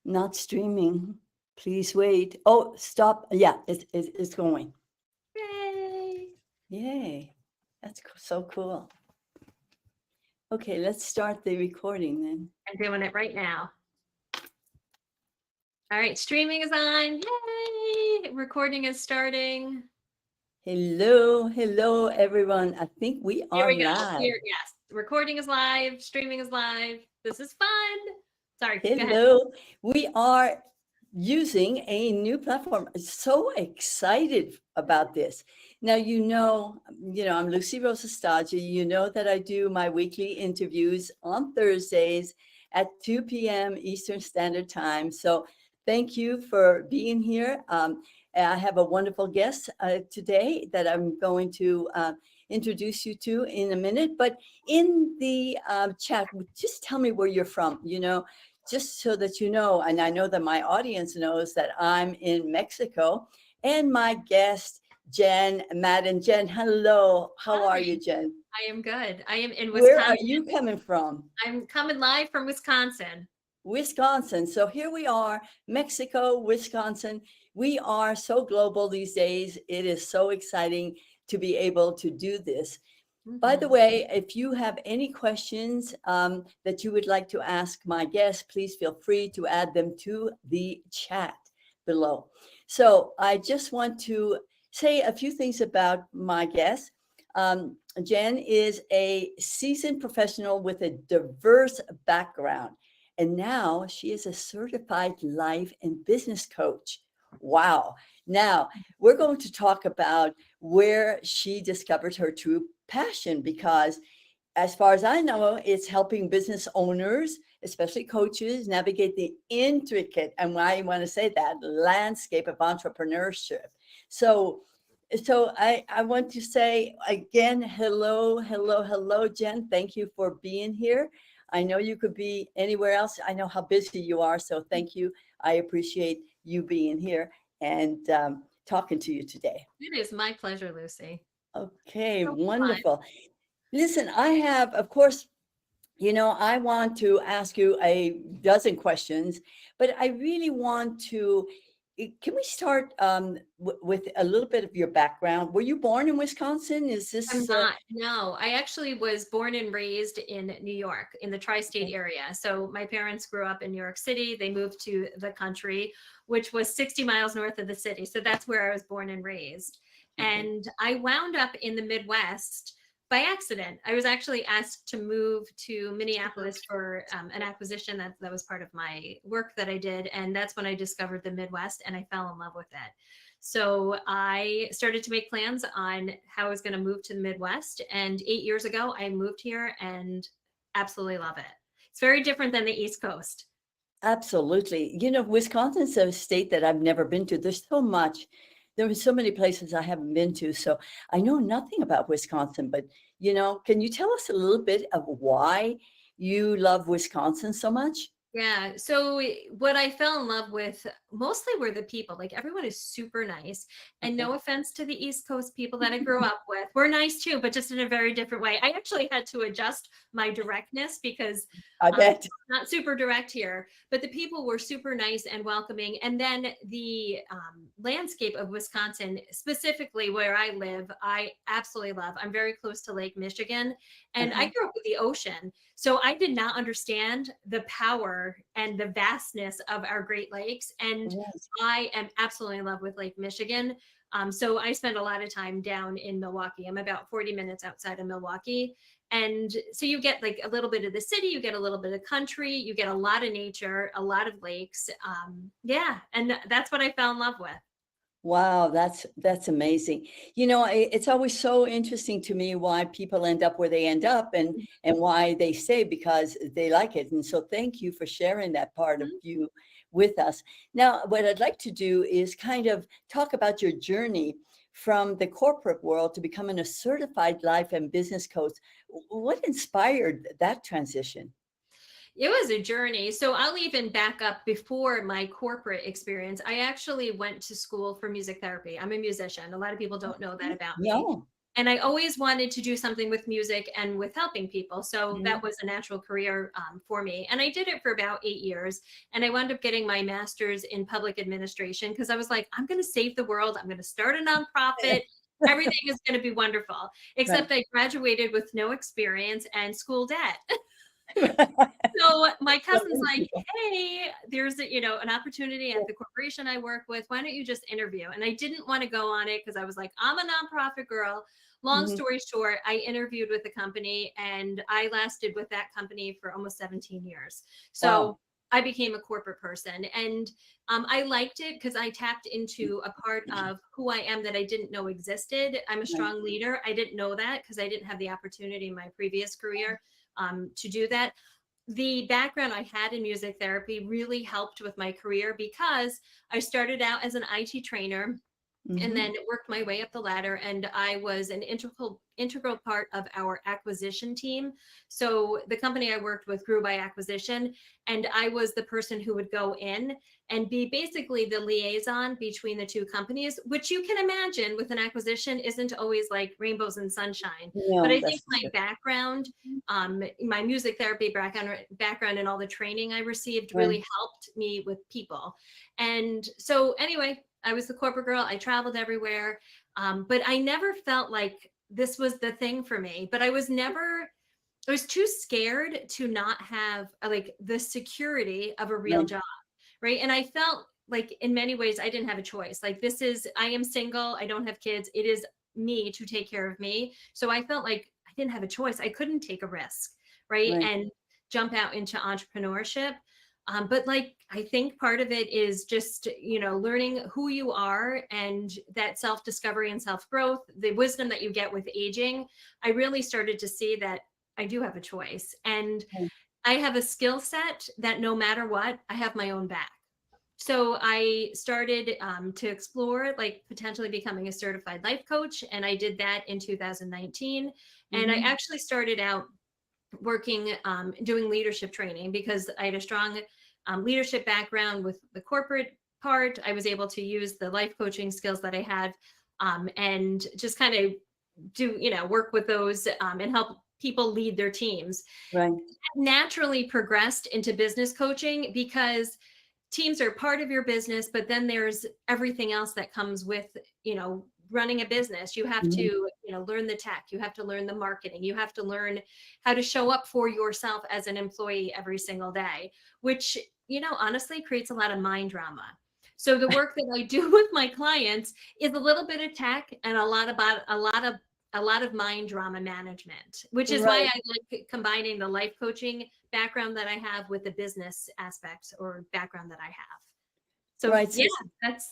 Not streaming. Please wait. Oh, stop. Yeah, it's going. Yay! Yay. That's so cool. Okay, let's start the recording then. I'm doing it right now. All right, streaming is on. Yay! Recording is starting. Hello, hello, everyone. I think we Here are we go. live. Here, yes. Recording is live. Streaming is live. This is fun. Sorry, go ahead. Hello. We are using a new platform. So excited about this. Now, I'm Lucy Rosa-Stagi. You know that I do my weekly interviews on Thursdays at 2 p.m. Eastern Standard Time. So thank you for being here. I have a wonderful guest today that I'm going to introduce you to in a minute. But in the chat, just tell me where you're from. Just so that you know, and I know that my audience knows that I'm in Mexico, and my guest, Jen Madden. Jen, hello. How are Hi, you, Jen? I am good. I am in Where are Wisconsin. you coming from? I'm coming live from Wisconsin. Wisconsin. So here we are, Mexico, Wisconsin. We are so global these days. It is so exciting to be able to do this. By the Mhm. way, if you have any questions that you would like to ask my guest, please feel free to add them to the chat below. So I just want to say a few things about my guest. Jen is a seasoned professional with a diverse background, and now she is a certified life and business coach. Wow. Now, we're going to talk about where she discovered her true passion because, as far as I know, it's helping business owners, especially coaches, navigate the intricate, and I want to say that, landscape of entrepreneurship. So, so I want to say again, hello, hello, hello, Jen. Thank you for being here. I know you could be anywhere else. I know how busy you are. So thank you. I appreciate you being here and talking to you today. It is my pleasure, Lucy. Okay, So fun. wonderful. Listen, I have, of course, I want to ask you a dozen questions, but I really want to. Can we start with a little bit of your background? Were you born in Wisconsin? Is I'm this not. No, I actually was born and raised in New York in the tri-state okay? area. So my parents grew up in New York City. They moved to the country, which was 60 miles north of the city. So that's where I was born and raised. Okay. And I wound up in the Midwest by accident. I was actually asked to move to Minneapolis for an acquisition that was part of my work that I did. And that's when I discovered the Midwest and I fell in love with it. So I started to make plans on how I was going to move to the Midwest. And 8 years ago, I moved here and absolutely love it. It's very different than the East Coast. Absolutely. Wisconsin's a state that I've never been to. There's so much. There are so many places I haven't been to. So I know nothing about Wisconsin, but can you tell us a little bit of why you love Wisconsin so much? Yeah. So what I fell in love with mostly were the people. Like everyone is super nice. And Okay. no offense to the East Coast people that I grew up with. We're nice too, but just in a very different way. I actually had to adjust my directness because I um bet. not super direct here, but the people were super nice and welcoming. And then the landscape of Wisconsin, specifically where I live, I absolutely love. I'm very close to Lake Michigan, and I Uh-huh. grew up with the ocean. So I did not understand the power and the vastness of our Great Lakes. And Yes. I am absolutely in love with Lake Michigan. So I spend a lot of time down in Milwaukee. I'm about 40 minutes outside of Milwaukee. And so you get like a little bit of the city, you get a little bit of country, you get a lot of nature, a lot of lakes. Yeah. And that's what I fell in love with. Wow, that's amazing. It's always so interesting to me why people end up where they end up and why they stay because they like it. And so thank you for sharing that part of Mhm. you with us. Now, what I'd like to do is kind of talk about your journey from the corporate world to becoming a certified life and business coach. What inspired that transition? It was a journey. So I'll even back up before my corporate experience. I actually went to school for music therapy. I'm a musician. A lot of people don't know that Okay. about me. No. And I always wanted to do something with music and with helping people. So Mhm. that was a natural career for me. And I did it for about 8 years. And I wound up getting my master's in public administration because I was like, I'm going to save the world. I'm going to start a nonprofit. Everything is going to be wonderful. Right. Except I graduated with no experience and school debt. So my cousin's like, hey, there's an opportunity at the corporation I work with. Why don't you just interview? And I didn't want to go on it because I was like, I'm a nonprofit girl. Long Mhm. story short, I interviewed with the company and I lasted with that company for almost 17 years. Wow. So I became a corporate person and I liked it because I tapped into a part of who I am that I didn't know existed. I'm a Right. strong leader. I didn't know that because I didn't have the opportunity in my previous career to do that. The background I had in music therapy really helped with my career because I started out as an IT trainer and Mhm. then worked my way up the ladder, and I was an integral part of our acquisition team. So the company I worked with grew by acquisition, and I was the person who would go in and be basically the liaison between the two companies, which you can imagine with an acquisition isn't always like rainbows and sunshine. But No, I think that's my true. background, my music therapy background and all the training I received Right. really helped me with people. And so anyway, I was the corporate girl. I traveled everywhere. But I never felt like this was the thing for me. But I was too scared to not have like the security of a real Right. job. Right. And I felt like in many ways I didn't have a choice. Like I am single. I don't have kids. It is me to take care of me. So I felt like I didn't have a choice. I couldn't take a risk. Right. Right. And jump out into entrepreneurship. But like, I think part of it is just, learning who you are and that self discovery and self growth, the wisdom that you get with aging. I really started to see that I do have a choice and Right. I have a skill set that no matter what, I have my own back. So I started to explore like potentially becoming a certified life coach. And I did that in 2019. And I Mhm. actually started out working, doing leadership training because I had a strong leadership background with the corporate part. I was able to use the life coaching skills that I had and just kind of work with those and help people lead their teams. Right. Naturally progressed into business coaching because teams are part of your business, but then there's everything else that comes with, running a business. You have to, Mhm. learn the tech, you have to learn the marketing, you have to learn how to show up for yourself as an employee every single day, which, honestly creates a lot of mind drama. So the work that I do with my clients is a little bit of tech and a lot of mind drama management, which is why Right. I like combining the life coaching background that I have with the business aspects or background that I have. So Right. yeah,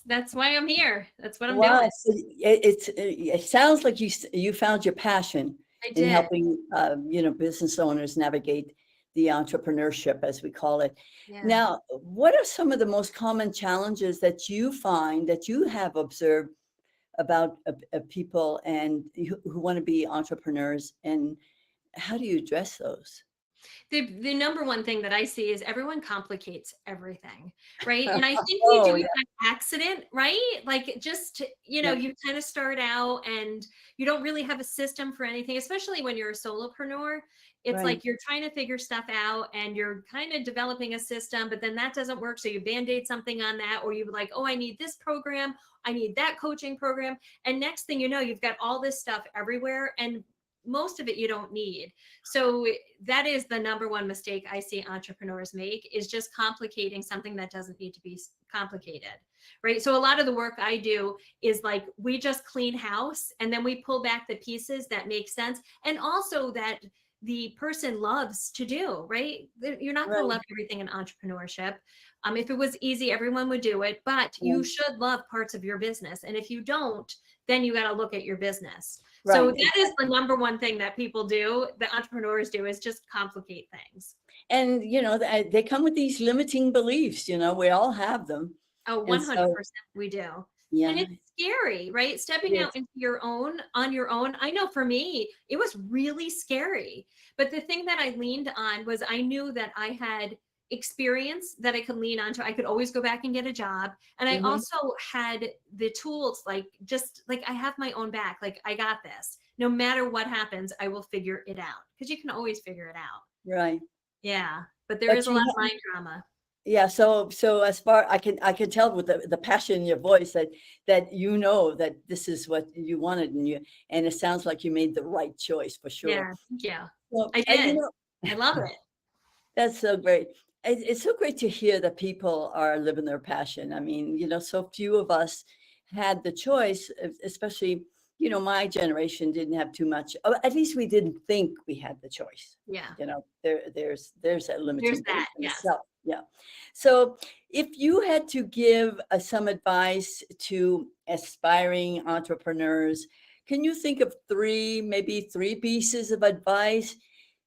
that's why I'm here. That's what I'm Wow. doing. So it sounds like you found your passion I in did. helping, business owners navigate the entrepreneurship, as we call it. Yeah. Now, what are some of the most common challenges that you find that you have observed about people and who want to be entrepreneurs, and how do you address those? The number one thing that I see is everyone complicates everything, right? And I think we Oh, do yeah. it by accident, right? Like just, Yeah. you kind of start out and you don't really have a system for anything, especially when you're a solopreneur. It's Right. like you're trying to figure stuff out and you're kind of developing a system, but then that doesn't work. So you band-aid something on that, or you're like, oh, I need this program, I need that coaching program. And next thing you know, you've got all this stuff everywhere. And most of it you don't need. So that is the number one mistake I see entrepreneurs make is just complicating something that doesn't need to be complicated. Right. So a lot of the work I do is like we just clean house and then we pull back the pieces that make sense and also that the person loves to do, right? You're not going to Right. love everything in entrepreneurship. If it was easy, everyone would do it, but you Right. should love parts of your business. And if you don't, then you got to look at your business. So Right. that is the number one thing that people do, that entrepreneurs do, is just complicate things. And they come with these limiting beliefs. We all have them, Oh, and so 100% we do. And yeah, it's scary, right? Stepping it out is. into on your own. I know for me, it was really scary. But the thing that I leaned on was I knew that I had experience that I could lean onto. I could always go back and get a job. And I Mhm. also had the tools, like, just like, I have my own back. Like, I got this. No matter what happens, I will figure it out, because you can always figure it out. Right. Yeah. But there is But a lot you of mind drama. Yeah, so as far I can tell with the passion in your voice that you know that this is what you wanted, and it sounds like you made the right choice for sure. Yeah. Thank you. Well, I did. know, I love it. that's so great. It's so great to hear that people are living their passion. I mean, so few of us had the choice, especially, my generation didn't have too much. At least we didn't think we had the choice. Yeah. There's that There's limiting belief that. in Yes. itself. Yeah. So if you had to give some advice to aspiring entrepreneurs, can you think of maybe three pieces of advice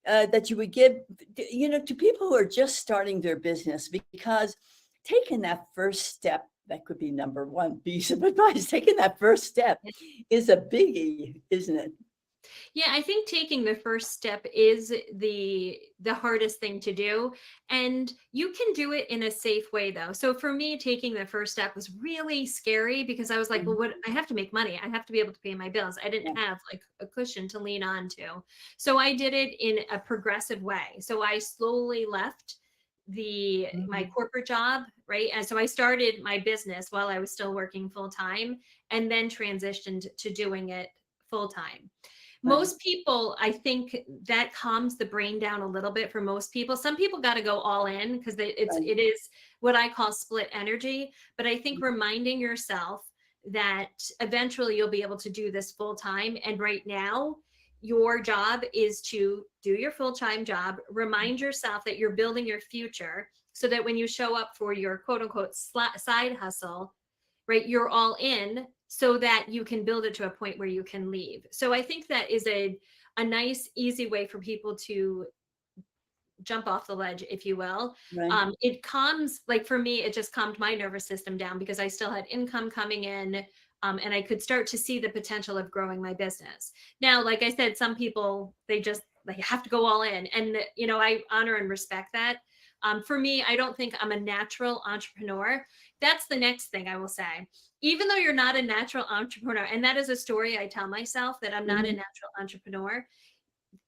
that you would give, to people who are just starting their business? Because taking that first step, that could be number one piece of advice. Taking that first step is a biggie, isn't it? Yeah, I think taking the first step is the hardest thing to do, and you can do it in a safe way though. So for me, taking the first step was really scary, because I was like, well, Mhm. what, I have to make money. I have to be able to pay my bills. I Yeah, didn't have like a cushion to lean on to. So I did it in a progressive way. So I slowly left my mhm, corporate job, right? And so I started my business while I was still working full time, and then transitioned to doing it full time. right, Most people, I think that calms the brain down a little bit for most people. Some people got to go all in, because right. it is what I call split energy. But I think Mhm, reminding yourself that eventually you'll be able to do this full time. And right now, your job is to do your full time job. Remind yourself that you're building your future, so that when you show up for your quote unquote side hustle, right, you're all in, so that you can build it to a point where you can leave. So I think that is a nice, easy way for people to jump off the ledge, if you will. right, It calms, like for me, it just calmed my nervous system down, because I still had income coming in, and I could start to see the potential of growing my business. Now, like I said, some people, they have to go all in, and I honor and respect that. For me, I don't think I'm a natural entrepreneur. That's the next thing I will say. Even though you're not a natural entrepreneur, and that is a story I tell myself, that I'm not a mhm, natural entrepreneur,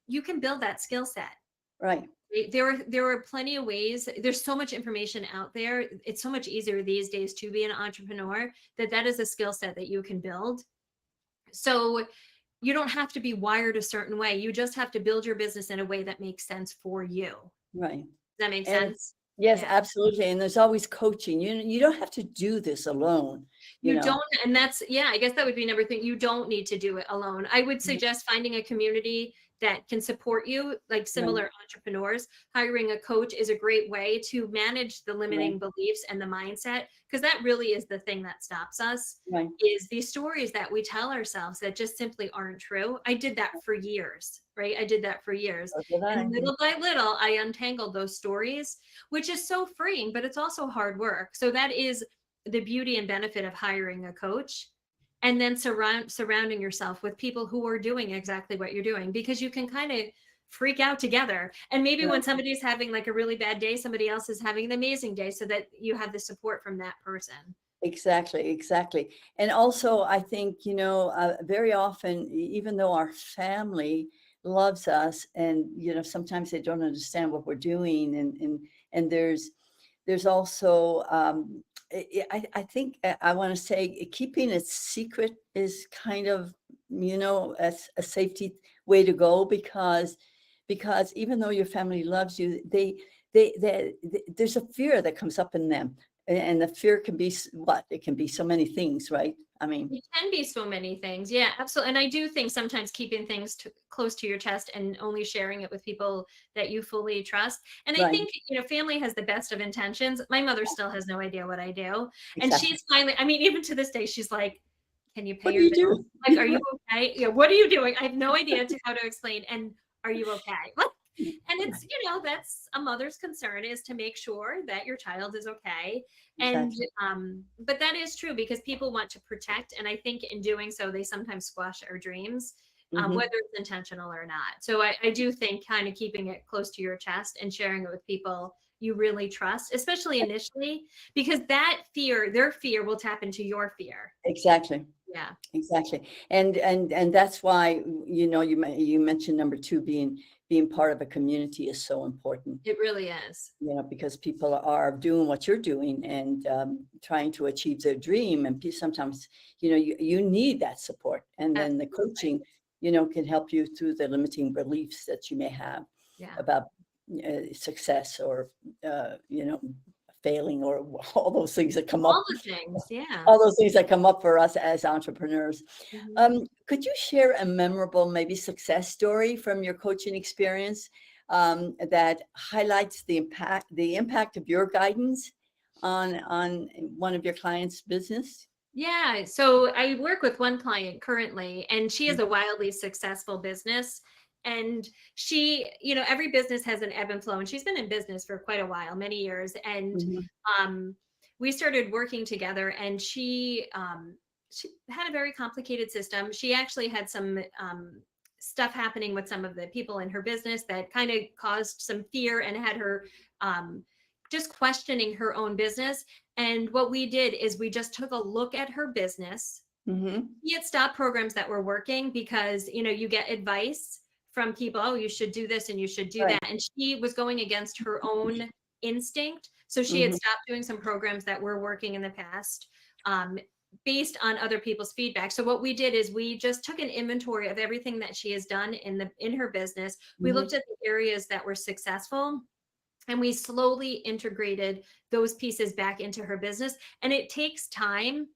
you can build that skill set. right, There are plenty of ways. There's so much information out there. It's so much easier these days to be an entrepreneur, that is a skill set that you can build. So you don't have to be wired a certain way. You just have to build your business in a way that makes sense for you. Does right. that make And sense? yes, Yeah. absolutely. And there's always coaching. You don't have to do this alone, you You know. don't, and that's, yeah, I guess that would be another thing. You don't need to do it alone. I would Mhm, suggest finding a community that can support you, like right, similar entrepreneurs. Hiring a coach is a great way to manage the right, limiting beliefs and the mindset, because that really is the thing that stops us, right. is these stories that we tell ourselves that just simply aren't true. I did that for years, right? I did that for years. So did And I. little by little, I untangled those stories, which is so freeing, but it's also hard work. So that is the beauty and benefit of hiring a coach, and then surrounding yourself with people who are doing exactly what you're doing, because you can kind of freak out together. And maybe when Right. somebody's having like a really bad day, somebody else is having an amazing day, so that you have the support from that person. Exactly, exactly. And also, I think, very often, even though our family loves us, and, sometimes they don't understand what we're doing, and there's also, I think I want to say keeping it secret is kind of, a safety way to go, because even though your family loves you, there's a fear that comes up in them, and the fear can be what? It can be so many things, right? I mean, It can be so many things. Yeah, absolutely. And I do think sometimes keeping things close to your chest and only sharing it with people that you fully trust. And I right, think, family has the best of intentions. My mother still has no idea what I do. And exactly. she's finally, I mean, even to this day, she's like, can you pay What do your you bills? do? Like, are you okay? Yeah, what are you doing? I have no idea how to explain. And are you okay? And it's, Right, that's a mother's concern, is to make sure that your child is okay. And exactly. but that is true, because people want to protect, and I think in doing so they sometimes squash our dreams, Hmm. whether it's intentional or not. So I do think kind of keeping it close to your chest and sharing it with people you really trust, especially initially, because that fear, their fear will tap into your fear. Exactly. Yeah. Exactly. And that's why, you mentioned number two, being part of a community is so important, It really is. because people are doing what you're doing and trying to achieve their dream. And sometimes, you need that support. And then the Absolutely. coaching, can help you through the limiting beliefs that you may have Yeah. about success or, failing, or all those things that come All up. the things. Yeah. All those things that come up for us as entrepreneurs. Mhm. Could you share a memorable, maybe success story from your coaching experience that highlights the impact of your guidance on one of your clients' business? Yeah. So I work with one client currently, and she has a wildly successful business. And she, every business has an ebb and flow. And she's been in business for quite a while, many years. And Mhm, um, we started working together, and she had a very complicated system. She actually had some stuff happening with some of the people in her business that kind of caused some fear and had her um, just questioning her own business. And what we did is we just took a look at her business. mhm. We had stopped programs that were working because, you get advice from people, oh, you should do this and you should do Right. that. And she was going against her own instinct. So she had Mhm, stopped doing some programs that were working in the past, um, based on other people's feedback. So what we did is we just took an inventory of everything that she has done in her business. We looked mhm. at the areas that were successful, and we slowly integrated those pieces back into her business. And it takes time.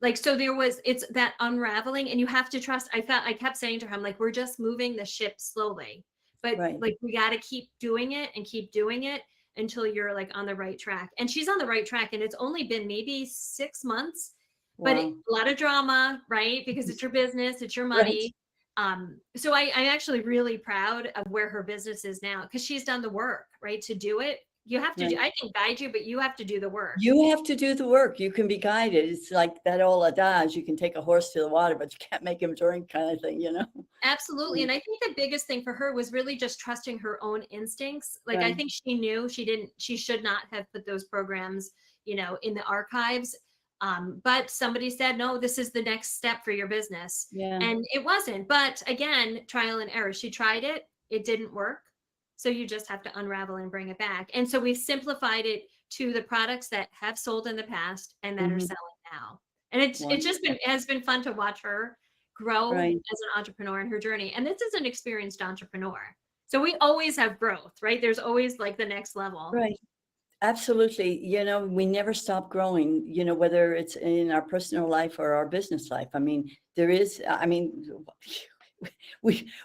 Like, so it's that unraveling, and you have to trust. I kept saying to her, I'm like, we're just moving the ship slowly, but Right. like, we got to keep doing it and keep doing it until you're like on the right track. And she's on the right track, and it's only been maybe 6 months, but a Wow. lot of drama, right? Because it's your business, it's your Right. money. So I'm actually really proud of where her business is now, because she's done the work, right? To do it, you have to do. Right. I can guide you, but you have to do the work. You have to do the work. You can be guided. It's like that old adage, you can take a horse to the water, but you can't make him drink, kind of thing. Absolutely. Mm, And I think the biggest thing for her was really just trusting her own instincts. Like, I right. think she knew she should not have put those programs, in the archives. But somebody said, no, this is the next step for your business. Yeah. And it wasn't. But again, trial and error. She tried it, it didn't work. So you just have to unravel and bring it back. And so we've simplified it to the products that have sold in the past and that are Mhm. selling now. And Wonderful. it has been fun to watch her grow Right. as an entrepreneur in her journey. And this is an experienced entrepreneur. So we always have growth, right? There's always like the next level. Right. Absolutely. We never stop growing, whether it's in our personal life or our business life. I mean,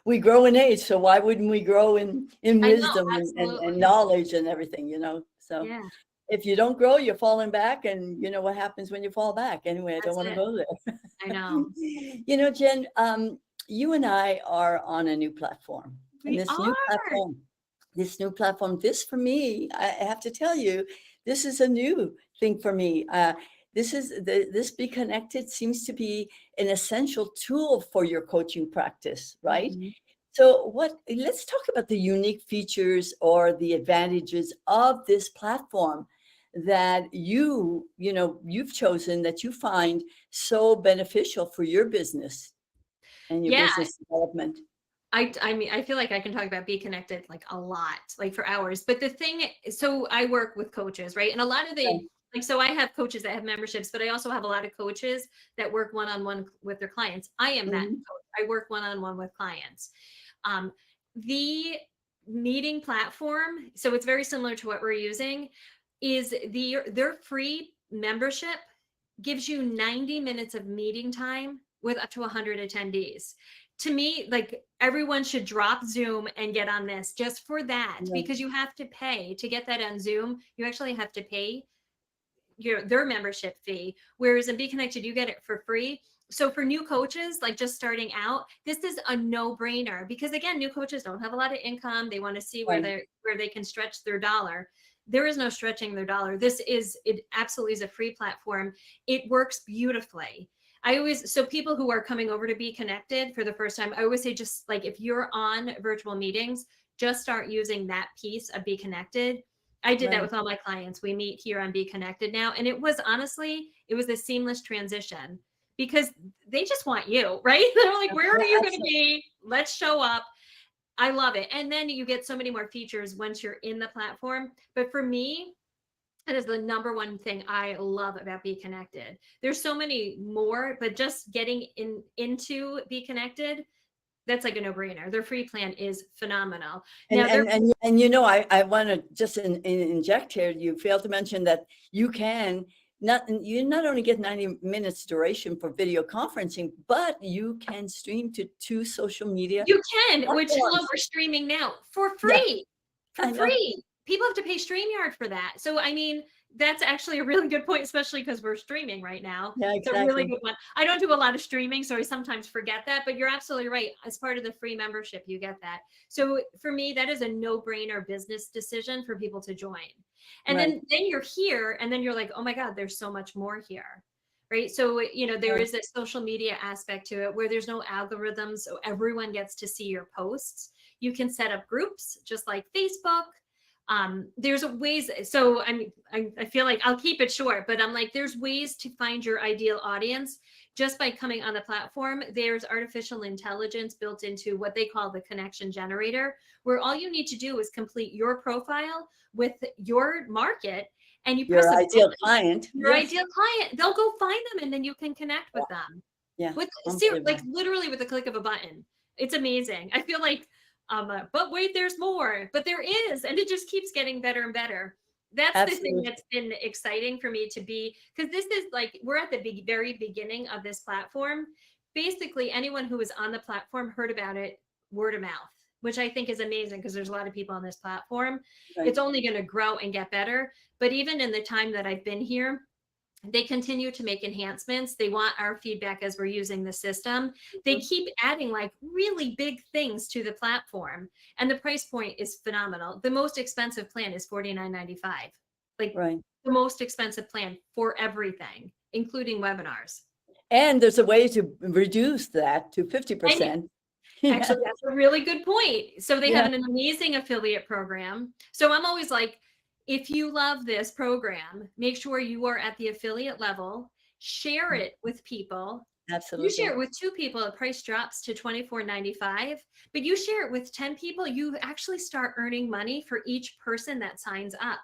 we grow in age, so why wouldn't we grow in I know, wisdom and absolutely. knowledge and everything? So Yeah, if you don't grow, you're falling back, and you know what happens when you fall back. Anyway, I don't that's want to it. go there. I know. Jen, you and I are on a new platform, and We are. this for me, I have to tell you, this is a new thing for me. This Be Connected seems to be an essential tool for your coaching practice, right? Mhm. So let's talk about the unique features or the advantages of this platform that you've chosen, that you find so beneficial for your business and your Yeah. business development. I mean, I feel like I can talk about Be Connected like a lot, like for hours. But the thing, so I work with coaches, right? And a lot of Right. so I have coaches that have memberships, but I also have a lot of coaches that work one-on-one with their clients. I am that Mhm. coach. I work one-on-one with clients. Um, the meeting platform, so it's very similar to what we're using, is their free membership gives you 90 minutes of meeting time with up to 100 attendees. To me, like, everyone should drop Zoom and get on this just for that, Right. because you have to pay to get that on Zoom. You actually have to pay their membership fee, whereas in Be Connected you get it for free. So for new coaches, like just starting out, this is a no-brainer, because again, new coaches don't have a lot of income. They want to see Right. where they can stretch their dollar. There is no stretching their dollar. It absolutely is a free platform. It works beautifully. So people who are coming over to Be Connected for the first time, I always say, just like, if you're on virtual meetings, just start using that piece of Be Connected. I did that Right. with all my clients. We meet here on Be Connected now. And it was honestly, it was a seamless transition because they just want you, right? They're like, where are Yeah, you going to absolutely. be? Let's show up. I love it. And then you get so many more features once you're in the platform. But for me, that is the number one thing I love about Be Connected. There's so many more, but just getting into Be Connected, that's like a no-brainer. Their free plan is phenomenal. And Now they're you know, I want to just inject here. You failed to mention that you can not only get 90 minutes duration for video conferencing, but you can stream to 2 social media you can, which hello, platforms. we're streaming now for Yeah, free. For I know. free. People have to pay StreamYard for that. So I mean, that's actually a really good point, especially because we're streaming right now. Yeah, It's a really exactly. good one. I don't do a lot of streaming, so I sometimes forget that, but you're absolutely right. As part of the free membership, you get that. So for me, that is a no-brainer business decision for people to join. And Right. then you're here, and then you're like, oh my God, there's so much more here. Right. So, there Yeah. is a social media aspect to it where there's no algorithms. So everyone gets to see your posts. You can set up groups just like Facebook. There's ways. So I feel like I'll keep it short, but I'm like, there's ways to find your ideal audience just by coming on the platform. There's artificial intelligence built into what they call the connection generator, where all you need to do is complete your profile with your market and you press Your a ideal button. client. Your Yes. ideal client, they'll go find them and then you can connect with them Yeah. with like Unbelievable. literally with the click of a button. It's amazing. I feel like but wait, there's more, but there is, and it just keeps getting better and better. That's the thing Absolutely. that's been exciting for me to be, because this is like we're at the very beginning of this platform. Basically anyone who was on the platform heard about it word of mouth, which I think is amazing because there's a lot of people on this platform. Right. It's only going to grow and get better. But even in the time that I've been here, they continue to make enhancements. They want our feedback as we're using the system. They Mhm. keep adding like really big things to the platform. And the price point is phenomenal. The most expensive plan is $49.95. Like Right. the most expensive plan for everything, including webinars. And there's a way to reduce that to And 50%. actually, Yeah. that's a really good point. So they have Yeah. an amazing affiliate program. So I'm always like, if you love this program, make sure you are at the affiliate level, share it with people. You share Absolutely. it with 2 people, the price drops to $24.95. But you share it with 10 people, you actually start earning money for each person that signs up.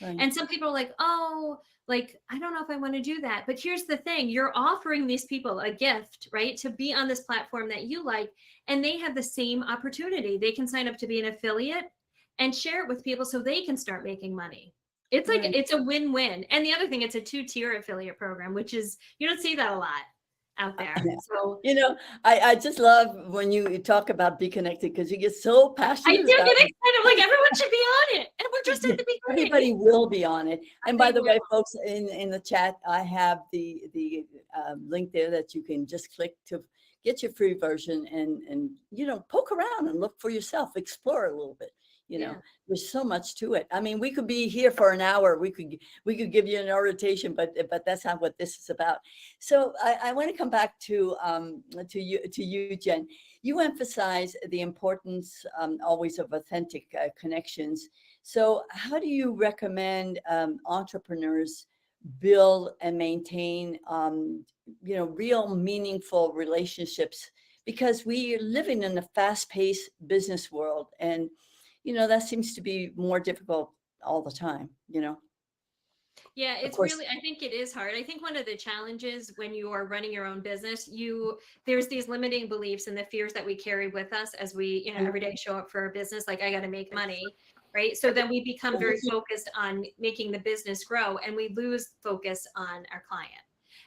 Right. And some people are like, oh, like, I don't know if I want to do that. But here's the thing, you're offering these people a gift, right? To be on this platform that you like, and they have the same opportunity. They can sign up to be an affiliate and share it with people so they can start making money. It's like, Right. it's a win-win. And the other thing, it's a 2-tier affiliate program, which is, you don't see that a lot out there. So You know, I just love when you talk about Be Connected because you get so I passionate do get about it. excited. I'm like, everyone should be on it. And we're just Yeah, at the beginning. everybody will be on it. And by They the will. way, folks, in the chat, I have the link there that you can just click to get your free version and poke around and look for yourself, explore a little bit. You know, Yeah. there's so much to it. I mean, we could be here for an hour. We could give you an orientation, but that's not what this is about. So I want to come back to you, Jen. You emphasize the importance always of authentic connections. So, how do you recommend entrepreneurs build and maintain, real meaningful relationships? Because we are living in a fast-paced business world, and that seems to be more difficult all the time. Yeah, Of it's course. really, I think it is hard. I think one of the challenges when you are running your own business, there's these limiting beliefs and the fears that we carry with us as we, Mhm. every day show up for our business, like I got to make money, right? So then we become very focused on making the business grow and we lose focus on our client.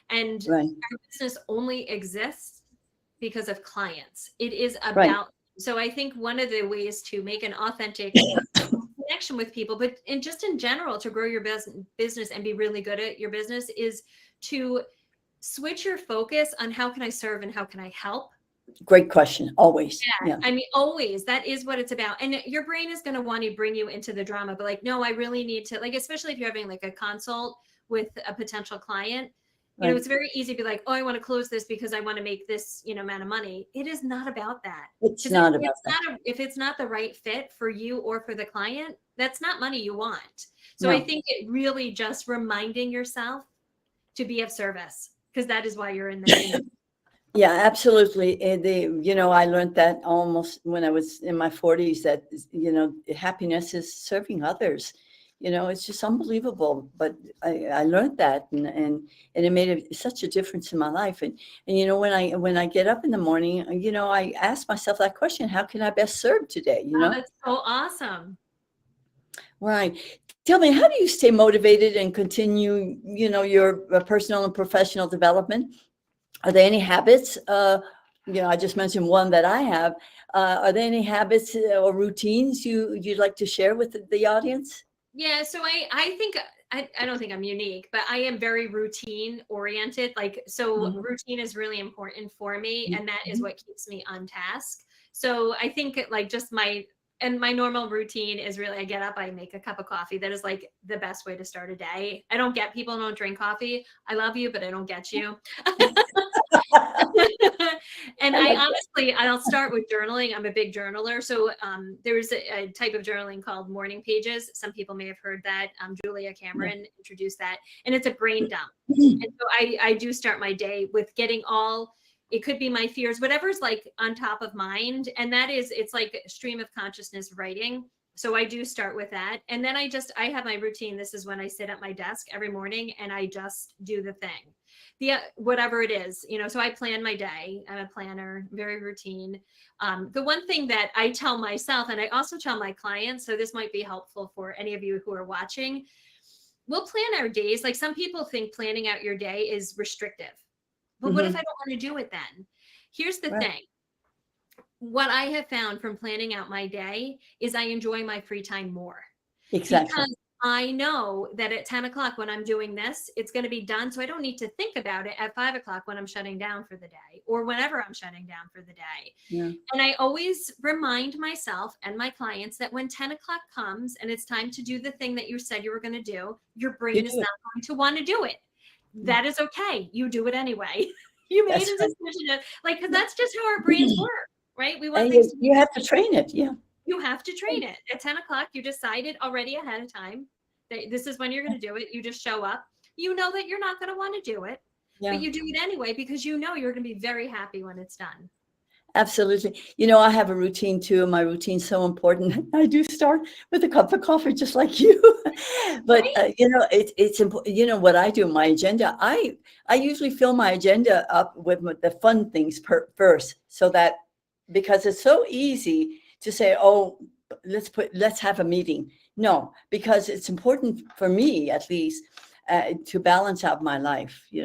And Right. our business only exists because of clients. It is Right. about, so I think one of the ways to make an authentic connection with people, but just in general to grow your business and be really good at your business is to switch your focus on how can I serve and how can I help. Great question. Always. Yeah, Yeah. I mean, always that is what it's about. And your brain is going to want to bring you into the drama, but like, no, I really need to, like, especially if you're having like a consult with a potential client, Right. it's very easy to be like, oh, I want to close this because I want to make this, amount of money. It is not about that. It's Because not about that. if it's not the right fit for you or for the client, that's not money you want. So I No. think it really just reminding yourself to be of service, because that is why you're in the Yeah, absolutely. I learned that almost when I was in my 40s, that, happiness is serving others. It's just unbelievable. But I learned that, and it made such a difference in my life. And when I get up in the morning, I ask myself that question: how can I best serve today? Oh, that's so awesome. Right. Tell me, how do you stay motivated and continue, your personal and professional development? Are there any habits? I just mentioned one that I have. Are there any habits or routines you'd like to share with the audience? Yeah, so I think I don't think I'm unique, but I am very routine oriented. Like, so Mhm. routine is really important for me, and that is Mhm. what keeps me on task. So I think like just my normal routine is really, I get up, I make a cup of coffee. That is like the best way to start a day. I don't get people who don't drink coffee. I love you, but I don't get you. And I I like honestly, I'll start with journaling. I'm a big journaler. So there's a type of journaling called morning pages. Some people may have heard that. Julia that. Cameron introduced that, and it's a brain dump. Yeah. And so I do start my day with getting all, it could be my fears, whatever's like on top of mind. And that is, it's like stream of consciousness writing. So I do start with that. And then I have my routine. This is when I sit at my desk every morning and I just do the thing. Whatever it is, so I plan my day. I'm a planner, very routine. The one thing that I tell myself, and I also tell my clients, so this might be helpful for any of you who are watching, we'll plan our days. Like, some people think planning out your day is restrictive. But what if I Mhm. don't want to do it then? Here's the Right. thing. What I have found from planning out my day is I enjoy my free time more, Exactly. because I know that at 10 o'clock when I'm doing this, it's going to be done. So I don't need to think about it at 5 o'clock when I'm shutting down for the day, or whenever I'm shutting down for the day. Yeah. And I always remind myself and my clients that when 10 o'clock comes and it's time to do the thing that you said you were going to do, your You brain is do it. not going to want to do it. Yeah. That is okay. You do it anyway. You made That's a right. decision, like, because that's just how our brains work, right? We want And things you, to be you have done. to train it. Yeah. You have to train it. At 10 o'clock, you decided already ahead of time that this is when you're going to do it. You just show up. You know that you're not going to want to do it, but Yeah. you do it anyway because you know you're going to be very happy when it's done. Absolutely. I have a routine too, and my routine's so important. I do start with a cup of coffee, just like you. But Right? it's important. What I do, my agenda. I usually fill my agenda up with the fun things first, so that, because it's so easy to say, oh, let's have a meeting. No, because it's important for me, at least, to balance out my life. I've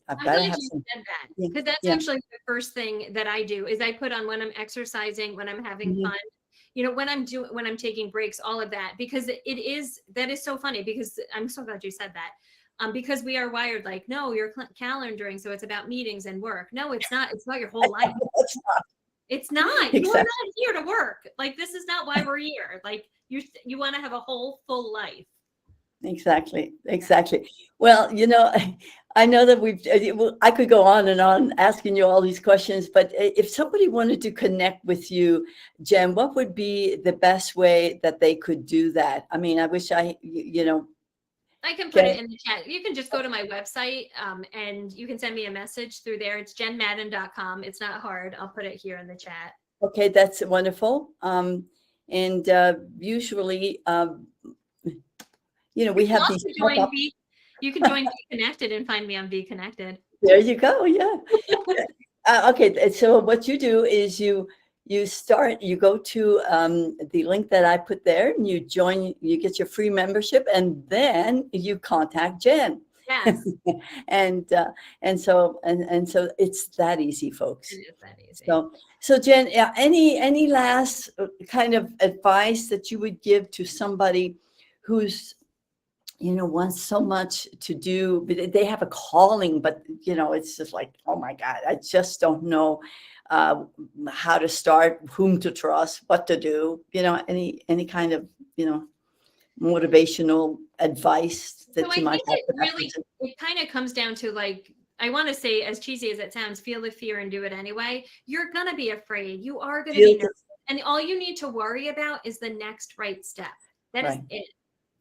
I'm got to glad have you some. said that, Yeah. because that's Yeah. actually the first thing that I do is I put on when I'm exercising, when I'm having Mhm. fun, when I'm taking breaks, all of that, because that is so funny, because I'm so glad you said that. Because we are wired like, no, you're calendaring, so it's about meetings and work. No, it's not. It's about your whole life. It's not. You are Exactly. not here to work. Like, this is not why we're here. Like, you want to have a whole full life. Exactly, Yeah. exactly. Well, I know that I could go on and on asking you all these questions, but if somebody wanted to connect with you, Jen, what would be the best way that they could do that? I mean, I wish I can put it get, in the chat. You can just go to my website, and you can send me a message through there. It's jenmadden.com. It's not hard. I'll put it here in the chat. okay, that's wonderful. And usually, You we can have these also pop-up. you can join Be Connected and find me on Be Connected. There you go. Yeah. Okay, so what you do is you go to the link that I put there, and you get your free membership, and then you contact Jen. Yes, and so it's that easy, it folks. is that easy. So Jen, yeah, any last kind of advice that you would give to somebody who's wants so much to do, but they have a calling, but it's just like, oh my God, I just don't know uh, how to start, whom to trust, what to do. Any kind of motivational advice So that you I might think have for that person. it kind of comes down to, like, I want to say, as cheesy as it sounds, feel the fear and do it anyway. You're going to be afraid. You are going to be Feel nervous. the And all you need to worry about is the next right step. That is right. it.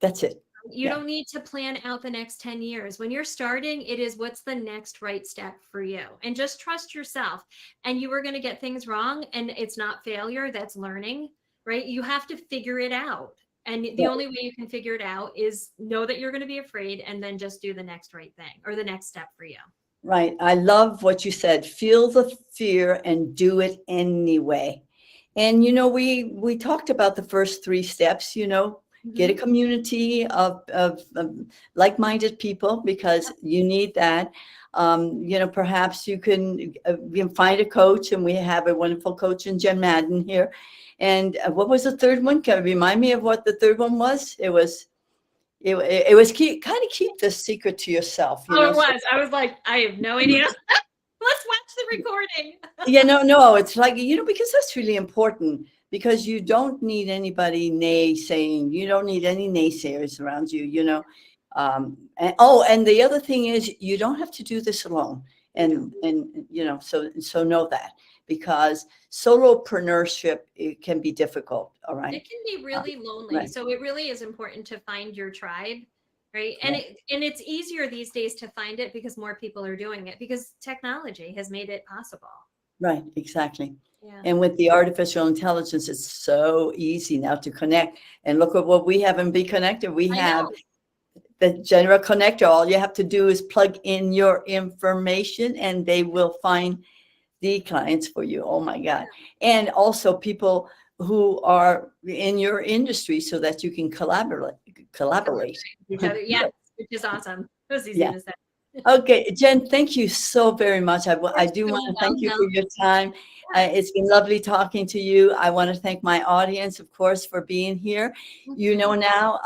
That's it. You don't need to plan out the next 10 years. When you're starting, it is what's the next right step for you. And just trust yourself. And you are going to get things wrong. And it's not failure, that's learning, right? You have to figure it out. And the only way you can figure it out is know that you're going to be afraid and then just do the next right thing or the next step for you. Right. I love what you said. Feel the fear and do it anyway. And, we talked about the first 3 steps, get a community of like-minded people, because you need that. Perhaps you can find a coach, and we have a wonderful coach in Jen Madden here. And what was the third one? Can you remind me of what the third one was? It was keep the secret to yourself. It was. I was like, I have no idea. Let's watch the recording. Yeah, no, it's like, because that's really important, because you don't need anybody naysaying. You don't need any naysayers around you, and the other thing is, you don't have to do this alone. And so know that, because solopreneurship, it can be difficult. All right. It can be really lonely. Right. So it really is important to find your tribe. Right. And it's easier these days to find it because more people are doing it, because technology has made it possible. Right. Exactly. Yeah. And with the artificial intelligence, it's so easy now to connect. And look at what we have in Be Connected. We have the general connector. All you have to do is plug in your information, and they will find the clients for you. Oh my God. And also people who are in your industry, so that you can collaborate. Each other. Yeah, which is awesome. It was easy to say. Okay, Jen, thank you so very much. I do want to thank you for your time. It's been lovely talking to you. I want to thank my audience, of course, for being here. Now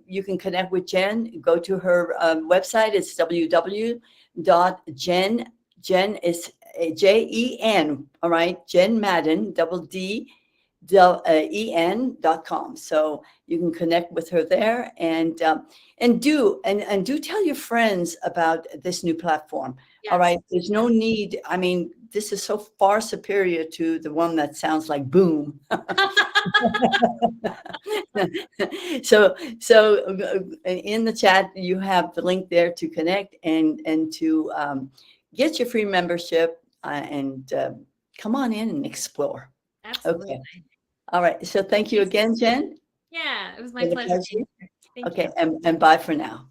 you can connect with Jen. Go to her website. It's www.jen, Jen is JEN, all right, Jen Madden, EN.com. So you can connect with her there, and do tell your friends about this new platform. Yes. All right. There's no need. I mean, this is so far superior to the one that sounds like boom. So in the chat, you have the link there to connect and to get your free membership, and come on in and explore. Absolutely. Okay. All right. So thank you again, Jen. Yeah, it was my pleasure. Okay. And bye for now.